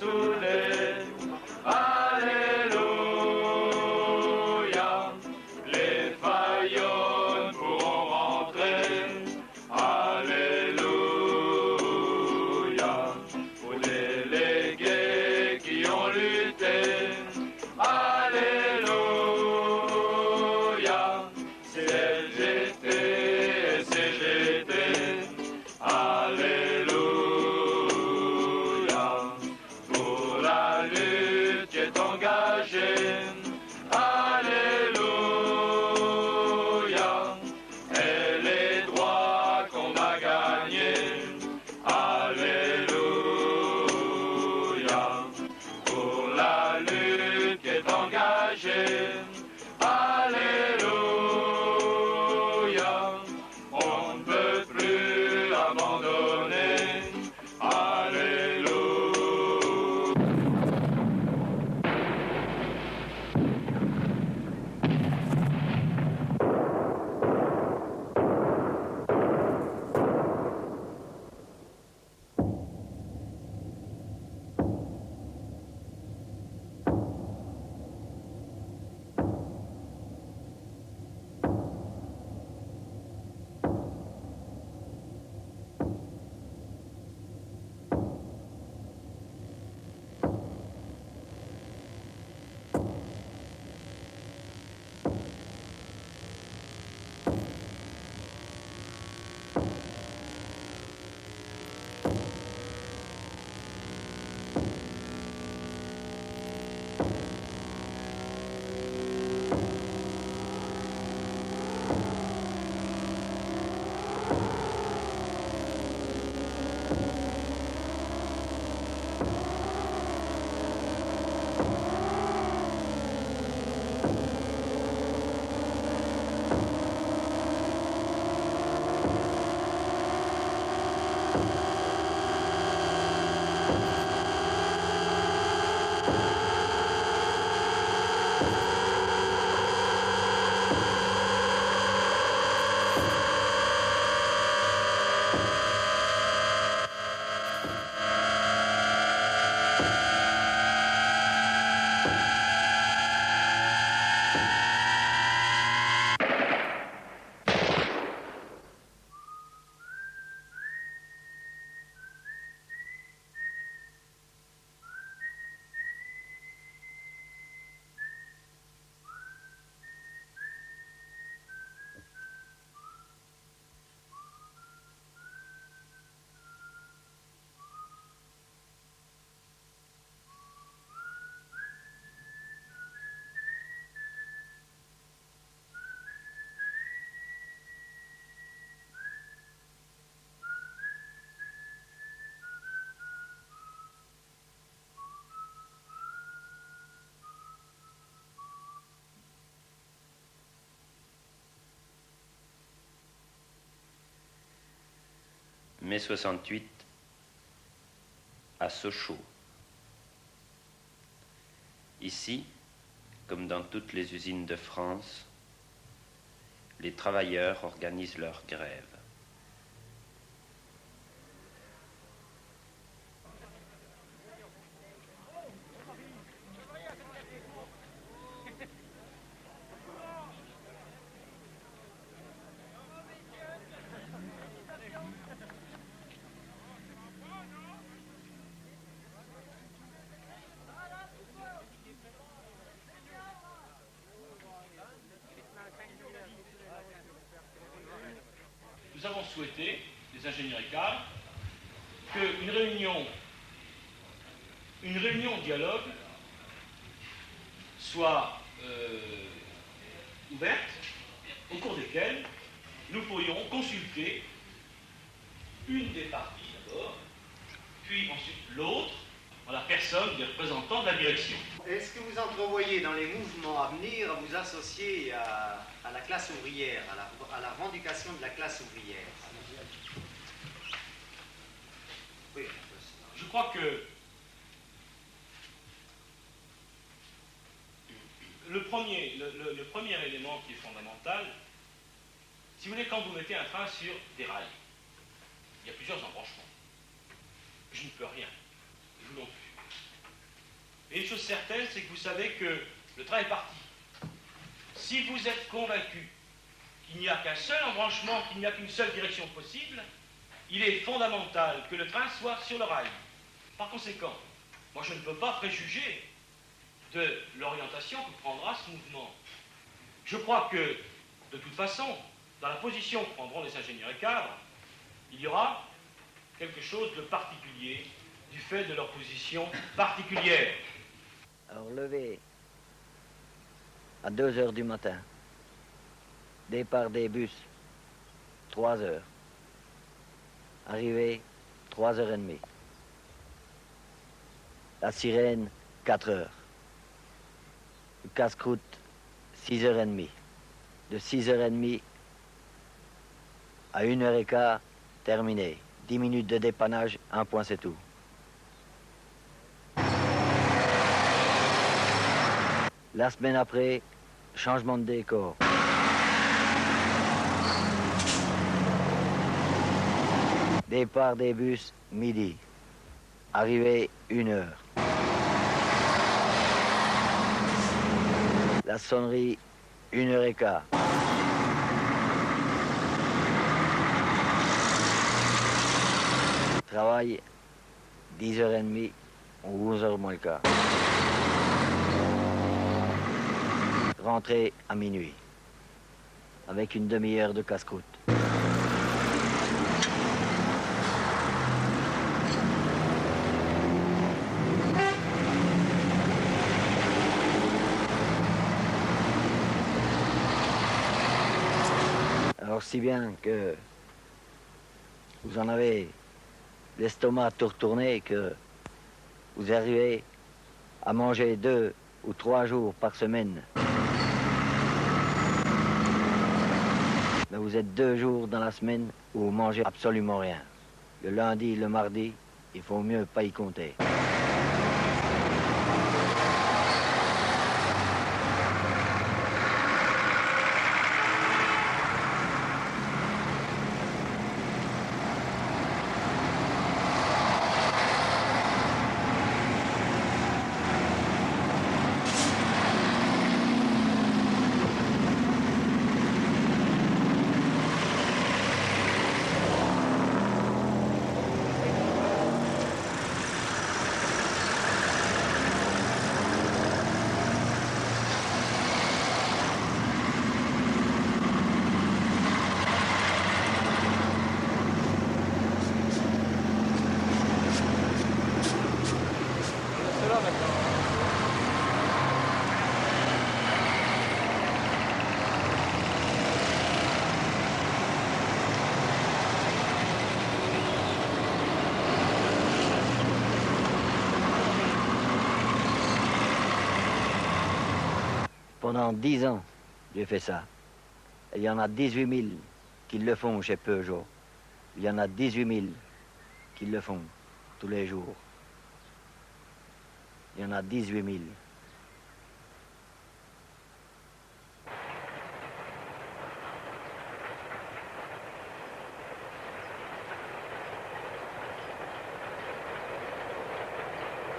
soudés. Alléluia, les faillons pourront rentrer. Alléluia, aux délégués qui ont lutté. Alléluia, CGT et CGT. Alléluia, pour la lutte qui est engagée. Alléluia, et les droits qu'on a gagnés. Alléluia, pour la lutte qui est engagée. Alléluia, on ne peut plus abandonner. Alléluia. Mai 68, à Sochaux. Ici, comme dans toutes les usines de France, les travailleurs organisent leur grève. Nous avons souhaité, les ingénieurs et cadres, qu'une réunion dialogue soit ouverte, au cours desquelles nous pourrions consulter une des parties d'abord, puis ensuite l'autre, en la personne des représentants de la direction. Est-ce que vous entrevoyez dans les mouvements à venir à vous associer à la classe ouvrière, à la revendication de la classe ouvrière? Oui. Je crois que le premier élément qui est fondamental, si vous voulez, quand vous mettez un train sur des rails, il y a plusieurs embranchements. Je ne peux rien. Vous non plus. Et une chose certaine, c'est que vous savez que le train est parti. Si vous êtes convaincu qu'il n'y a qu'un seul embranchement, qu'il n'y a qu'une seule direction possible, il est fondamental que le train soit sur le rail. Par conséquent, moi je ne peux pas préjuger de l'orientation que prendra ce mouvement. Je crois que, de toute façon, dans la position que prendront les ingénieurs et cadres, il y aura quelque chose de particulier du fait de leur position particulière. Alors levé à 2 heures du matin, départ des bus 3 heures, arrivée 3h30, la sirène 4 heures, le casse-croûte 6h30, de 6h30 à 1h15 terminé, 10 minutes de dépannage, un point c'est tout. La semaine après, changement de décor. Départ des bus, midi. Arrivée, 1h. La sonnerie, 1h15. Travail, 10h30 ou 11h moins le quart. Rentrée à minuit, avec une demi-heure de casse-croûte. Alors si bien que vous en avez l'estomac tout retourné, que vous arrivez à manger 2 ou 3 jours par semaine. Mais vous êtes 2 jours dans la semaine où vous mangez absolument rien. Le lundi, le mardi, il faut mieux pas y compter. Pendant 10 ans, j'ai fait ça. Et il y en a 18 000 qui le font chez Peugeot. Il y en a 18 000 qui le font tous les jours. Il y en a 18 000.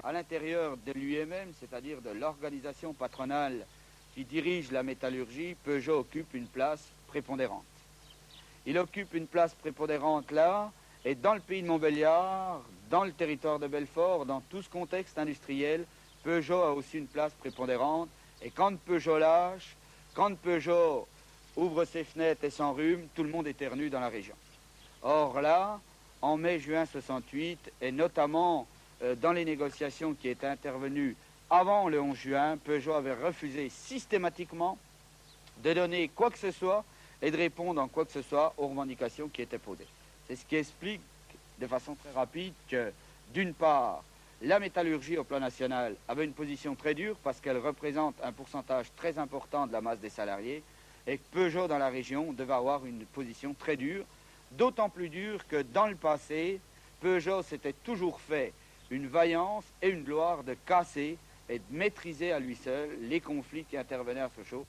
À l'intérieur de l'UMM, c'est-à-dire de l'organisation patronale qui dirige la métallurgie, Peugeot occupe une place prépondérante. Il occupe une place prépondérante là, et dans le pays de Montbéliard, dans le territoire de Belfort, dans tout ce contexte industriel, Peugeot a aussi une place prépondérante. Et quand Peugeot lâche, quand Peugeot ouvre ses fenêtres et s'enrhume, tout le monde éternue dans la région. Or là, en mai-juin 68, et notamment dans les négociations qui étaient intervenues avant le 11 juin, Peugeot avait refusé systématiquement de donner quoi que ce soit et de répondre en quoi que ce soit aux revendications qui étaient posées. C'est ce qui explique de façon très rapide que, d'une part, la métallurgie au plan national avait une position très dure parce qu'elle représente un pourcentage très important de la masse des salariés et que Peugeot dans la région devait avoir une position très dure, d'autant plus dure que dans le passé, Peugeot s'était toujours fait une vaillance et une gloire de casser et de maîtriser à lui seul les conflits qui intervenaient à Sochaux.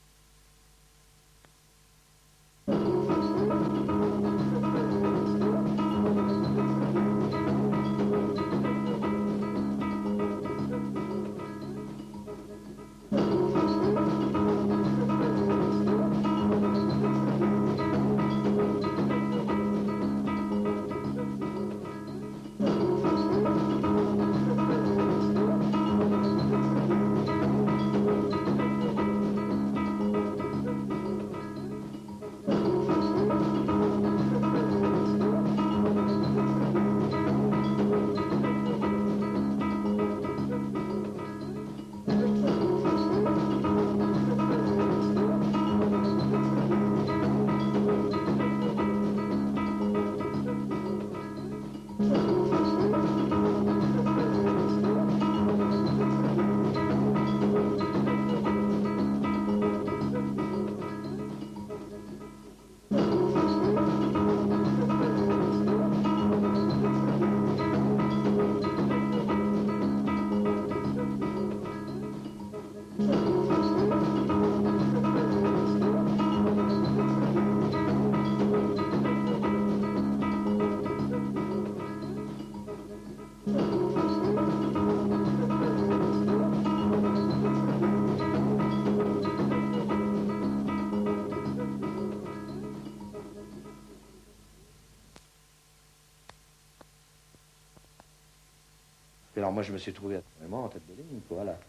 Puis alors moi, je me suis trouvé vraiment en tête de ligne, quoi, voilà.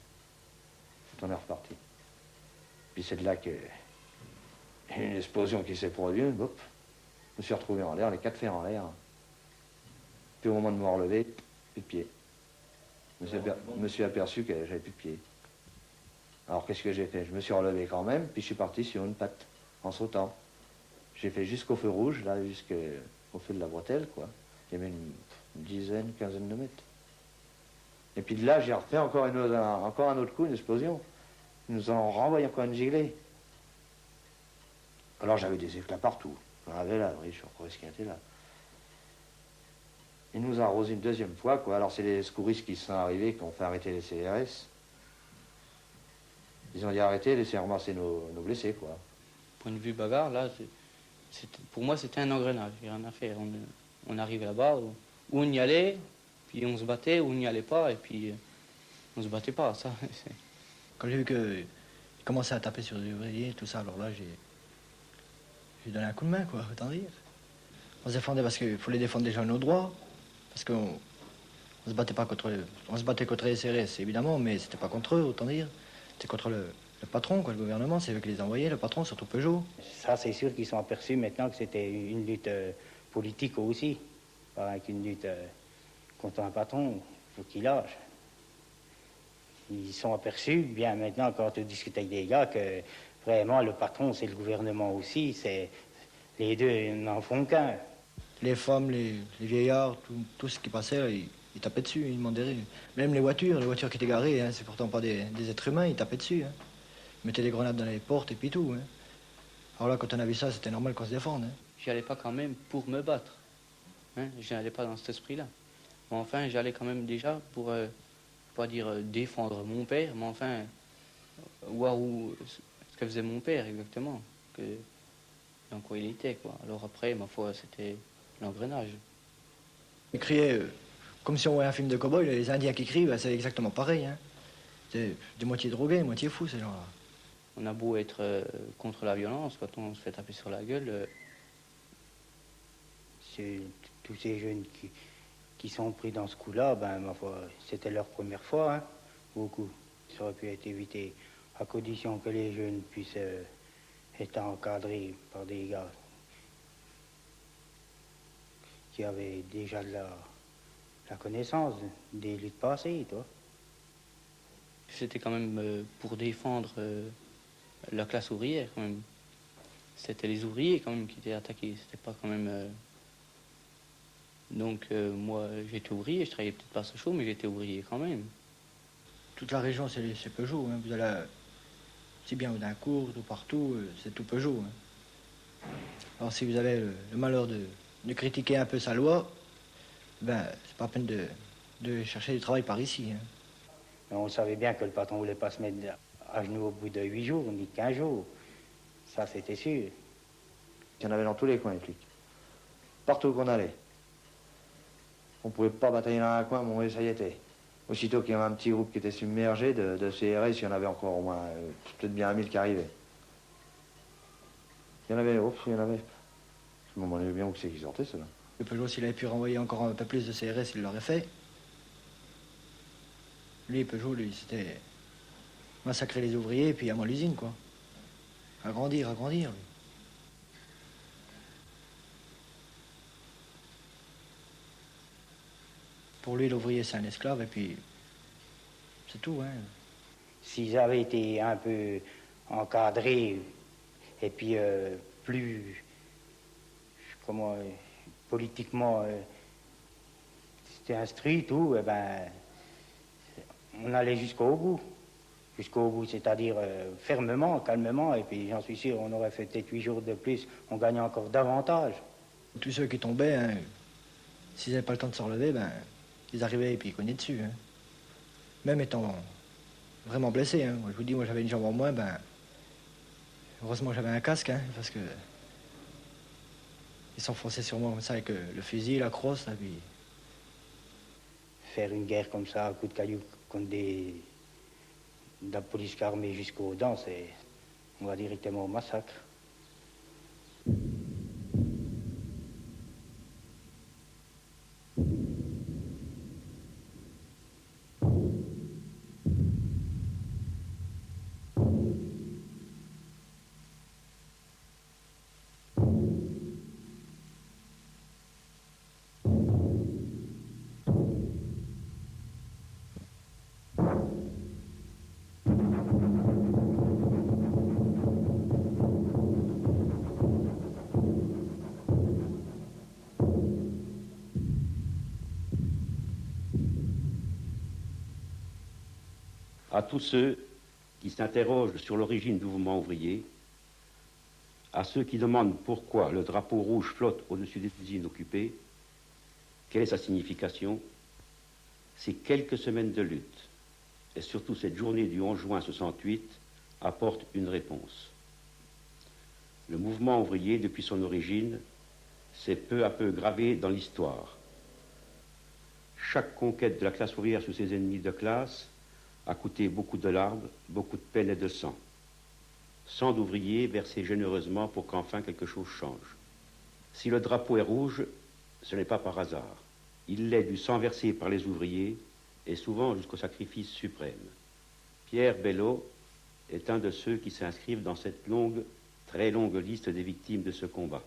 On est reparti. Puis c'est de là que une explosion qui s'est produite, hop, je me suis retrouvé en l'air, les 4 fers en l'air. Puis au moment de me relever, plus de pied. Je me suis aperçu que j'avais plus de pied. Alors qu'est-ce que j'ai fait? Je me suis relevé quand même, puis je suis parti sur une patte, en sautant. J'ai fait jusqu'au feu rouge, là, jusqu'au feu de la bretelle, quoi. Il y avait une dizaine, quinzaine de mètres. Et puis de là, j'ai refait encore un autre coup, une explosion. Ils nous ont renvoyé encore une giglée. Alors j'avais des éclats partout. J'en avais là, oui, je suis encore esquinté là. Ils nous ont arrosé une deuxième fois, quoi. Alors c'est les secouristes qui sont arrivés, qui ont fait arrêter les CRS. Ils ont dit arrêtez, laissez ramasser nos blessés, quoi. Point de vue bagarre, là, pour moi, c'était un engrenage. Il n'y a rien à faire. On arrivait là-bas, où on y allait, puis on se battait, où on n'y allait pas, et puis on se battait pas, ça. Quand j'ai vu qu'ils commençaient à taper sur les ouvriers, tout ça, alors là, j'ai donné un coup de main, quoi, autant dire. On se défendait parce qu'il fallait défendre déjà nos droits, parce qu'on se battait pas contre... On se battait contre les CRS, évidemment, mais c'était pas contre eux, autant dire. C'était contre le patron, quoi, le gouvernement, c'est eux qui les envoyaient, le patron, surtout Peugeot. Ça, c'est sûr qu'ils sont aperçus maintenant que c'était une lutte politique aussi, pas qu'une lutte contre un patron, il faut qu'il lâche. Ils sont aperçus, bien maintenant, quand on discute avec des gars, que vraiment le patron, c'est le gouvernement aussi, les deux n'en font qu'un. Les femmes, les vieillards, tout ce qui passait, là, ils tapaient dessus, ils demandaient. Même les voitures qui étaient garées, hein, c'est pourtant pas des êtres humains, ils tapaient dessus. Hein. Ils mettaient des grenades dans les portes et puis tout. Hein. Alors là, quand on a vu ça, c'était normal qu'on se défende. Hein. J'y allais pas quand même pour me battre. Hein. Je n'allais pas dans cet esprit-là. Mais enfin, j'allais quand même déjà pour, pas dire défendre mon père, mais enfin, voir ce que faisait mon père exactement. Dans quoi il était, quoi. Alors après, ma foi, c'était l'engrenage. Ils criaient, comme si on voyait un film de cow-boy, les Indiens qui crient, ben, c'est exactement pareil. Hein. C'est des moitiés drogués, moitié fous, ces gens-là. On a beau être contre la violence, quand on se fait taper sur la gueule... C'est tous ces jeunes qui sont pris dans ce coup-là, ben, ma foi, c'était leur première fois, hein, beaucoup. Ça aurait pu être évité, à condition que les jeunes puissent être encadrés par des gars qui avaient déjà de la connaissance des luttes passées, toi. C'était quand même pour défendre la classe ouvrière, quand même. C'était les ouvriers, quand même, qui étaient attaqués. C'était pas quand même... Donc, moi, j'étais ouvrier. Je travaillais peut-être pas à Sochaux, mais j'étais ouvrier quand même. Toute la région, c'est Peugeot. Hein. Vous allez... Si bien d'un cours, tout partout, c'est tout Peugeot. Hein. Alors, si vous avez le malheur de critiquer un peu sa loi, ben, c'est pas la peine de chercher du travail par ici. Hein. Mais on savait bien que le patron voulait pas se mettre à genoux au bout de 8 jours, ni 15 jours. Ça, c'était sûr. Il y en avait dans tous les coins, les flics. Partout qu'on allait. On pouvait pas batailler dans un coin, bon, oui, ça y était. Aussitôt qu'il y avait un petit groupe qui était submergé de CRS, il y en avait encore au moins peut-être bien 1000 qui arrivaient. Il y en avait, il y en avait. Je me demandais bien où c'est qu'ils sortaient, ceux-là. Le Peugeot, s'il avait pu renvoyer encore un peu plus de CRS, il l'aurait fait. Lui, Peugeot, lui, c'était massacrer les ouvriers et puis à moi l'usine, quoi. Agrandir, lui. Pour lui, l'ouvrier, c'est un esclave, et puis c'est tout, hein. S'ils avaient été un peu encadrés, et puis plus, politiquement, c'était instruit, tout, et ben, on allait jusqu'au bout. Jusqu'au bout, c'est-à-dire fermement, calmement, et puis j'en suis sûr, on aurait fait peut-être 8 jours de plus, on gagnait encore davantage. Tous ceux qui tombaient, hein, s'ils n'avaient pas le temps de se relever, ben, ils arrivaient et puis ils cognaient dessus. Hein. Même étant vraiment blessé, hein. Moi, je vous dis, moi j'avais une jambe en moins, ben, heureusement j'avais un casque, hein, parce que ils s'enfonçaient sur moi comme ça avec le fusil, la crosse, là, puis... Faire une guerre comme ça, à coups de cailloux, contre de la police armée jusqu'aux dents, on va directement au massacre. À tous ceux qui s'interrogent sur l'origine du mouvement ouvrier, à ceux qui demandent pourquoi le drapeau rouge flotte au-dessus des usines occupées, quelle est sa signification? Ces quelques semaines de lutte, et surtout cette journée du 11 juin 68, apportent une réponse. Le mouvement ouvrier, depuis son origine, s'est peu à peu gravé dans l'histoire. Chaque conquête de la classe ouvrière sur ses ennemis de classe a coûté beaucoup de larmes, beaucoup de peine et de sang. Sang d'ouvriers versés généreusement pour qu'enfin quelque chose change. Si le drapeau est rouge, ce n'est pas par hasard. Il l'est du sang versé par les ouvriers et souvent jusqu'au sacrifice suprême. Pierre Bello est un de ceux qui s'inscrivent dans cette longue, très longue liste des victimes de ce combat.